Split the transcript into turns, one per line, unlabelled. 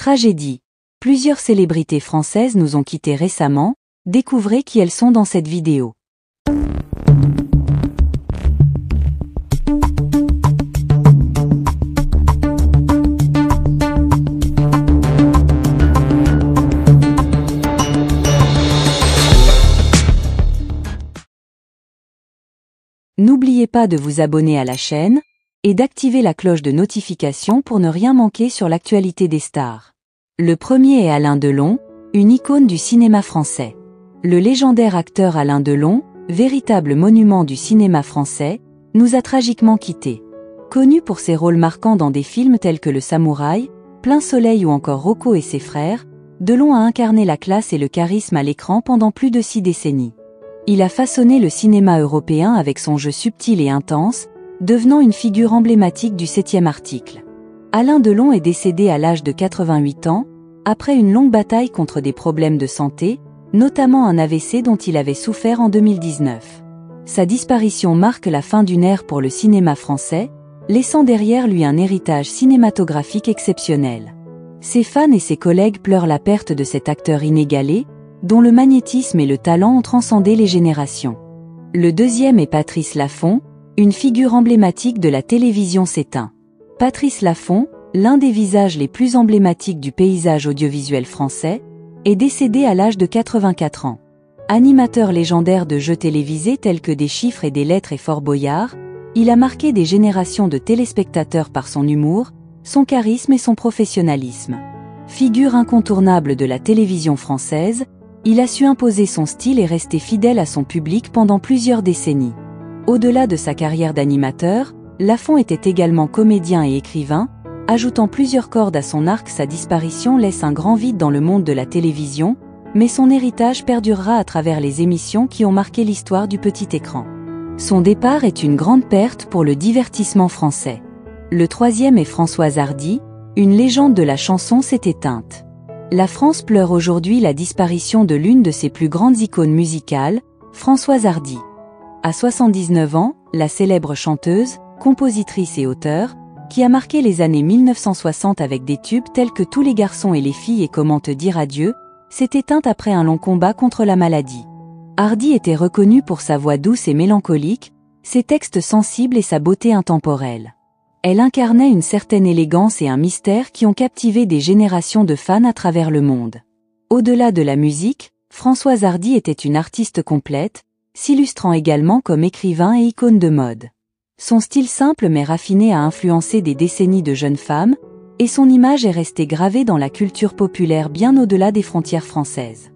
Tragédie. Plusieurs célébrités françaises nous ont quittés récemment, découvrez qui elles sont dans cette vidéo. N'oubliez pas de vous abonner à la chaîne et d'activer la cloche de notification pour ne rien manquer sur l'actualité des stars. Le premier est Alain Delon, une icône du cinéma français. Le légendaire acteur Alain Delon, véritable monument du cinéma français, nous a tragiquement quittés. Connu pour ses rôles marquants dans des films tels que Le Samouraï, Plein Soleil ou encore Rocco et ses frères, Delon a incarné la classe et le charisme à l'écran pendant plus de 6 décennies. Il a façonné le cinéma européen avec son jeu subtil et intense, devenant une figure emblématique du 7e article. Alain Delon est décédé à l'âge de 88 ans, après une longue bataille contre des problèmes de santé, notamment un AVC dont il avait souffert en 2019. Sa disparition marque la fin d'une ère pour le cinéma français, laissant derrière lui un héritage cinématographique exceptionnel. Ses fans et ses collègues pleurent la perte de cet acteur inégalé, dont le magnétisme et le talent ont transcendé les générations. Le deuxième est Patrice Laffont, une figure emblématique de la télévision s'éteint. Patrice Laffont, l'un des visages les plus emblématiques du paysage audiovisuel français, est décédé à l'âge de 84 ans. Animateur légendaire de jeux télévisés tels que Des chiffres et des lettres et Fort Boyard, il a marqué des générations de téléspectateurs par son humour, son charisme et son professionnalisme. Figure incontournable de la télévision française, il a su imposer son style et rester fidèle à son public pendant plusieurs décennies. Au-delà de sa carrière d'animateur, Laffont était également comédien et écrivain, ajoutant plusieurs cordes à son arc. Sa disparition laisse un grand vide dans le monde de la télévision, mais son héritage perdurera à travers les émissions qui ont marqué l'histoire du petit écran. Son départ est une grande perte pour le divertissement français. Le troisième est Françoise Hardy, une légende de la chanson s'est éteinte. La France pleure aujourd'hui la disparition de l'une de ses plus grandes icônes musicales, Françoise Hardy. À 79 ans, la célèbre chanteuse, compositrice et auteure, qui a marqué les années 1960 avec des tubes tels que Tous les garçons et les filles et Comment te dire adieu, s'est éteinte après un long combat contre la maladie. Hardy était reconnue pour sa voix douce et mélancolique, ses textes sensibles et sa beauté intemporelle. Elle incarnait une certaine élégance et un mystère qui ont captivé des générations de fans à travers le monde. Au-delà de la musique, Françoise Hardy était une artiste complète, s'illustrant également comme écrivain et icône de mode. Son style simple mais raffiné a influencé des décennies de jeunes femmes, et son image est restée gravée dans la culture populaire bien au-delà des frontières françaises.